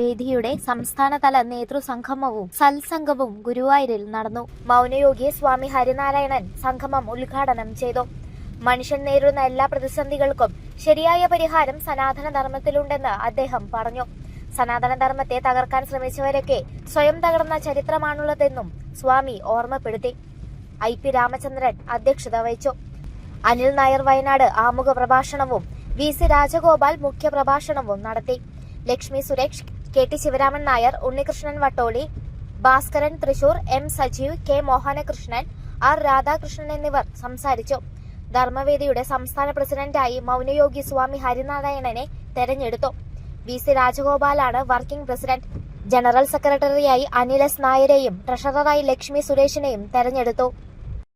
ധർമ്മവേദിയുടെ സംസ്ഥാനതല നേതൃസംഗമവും സത്സംഗവും ഗുരുവായൂരിൽ നടന്നു. മൗനയോഗി സ്വാമി ഹരിനാരായണൻ സംഗമം ഉദ്ഘാടനം ചെയ്തു. മനുഷ്യൻ നേരിടുന്ന എല്ലാ പ്രതിസന്ധികൾക്കും ശരിയായ പരിഹാരം സനാതന ധർമ്മത്തിലുണ്ടെന്ന് അദ്ദേഹം പറഞ്ഞു. സനാതന ധർമ്മത്തെ തകർക്കാൻ ശ്രമിച്ചവരൊക്കെ സ്വയം തകർന്ന ചരിത്രമാണുള്ളതെന്നും സ്വാമി ഓർമ്മപ്പെടുത്തി. IP രാമചന്ദ്രൻ അധ്യക്ഷത വഹിച്ചു. അനിൽ നായർ വയനാട് ആമുഖ പ്രഭാഷണവും VC രാജഗോപാൽ മുഖ്യപ്രഭാഷണവും നടത്തി. Lakshmi Suresh, KT Sivaraman Nair, Unnikrishnan Vattoli, Bhaskaran Thrissur, M Sajeev, K Mohanakrishnan, R Radhakrishnan എന്നിവർ സംസാരിച്ചു. ധർമ്മവേദിയുടെ സംസ്ഥാന പ്രസിഡന്റായി മൗനയോഗി സ്വാമി ഹരിനാരായണനെ തെരഞ്ഞെടുത്തു. VC രാജഗോപാലാണ് വർക്കിംഗ് പ്രസിഡന്റ്. ജനറൽ സെക്രട്ടറിയായി അനിൽ S നായരെയും ട്രഷററായി ലക്ഷ്മി സുരേഷിനെയും തെരഞ്ഞെടുത്തു.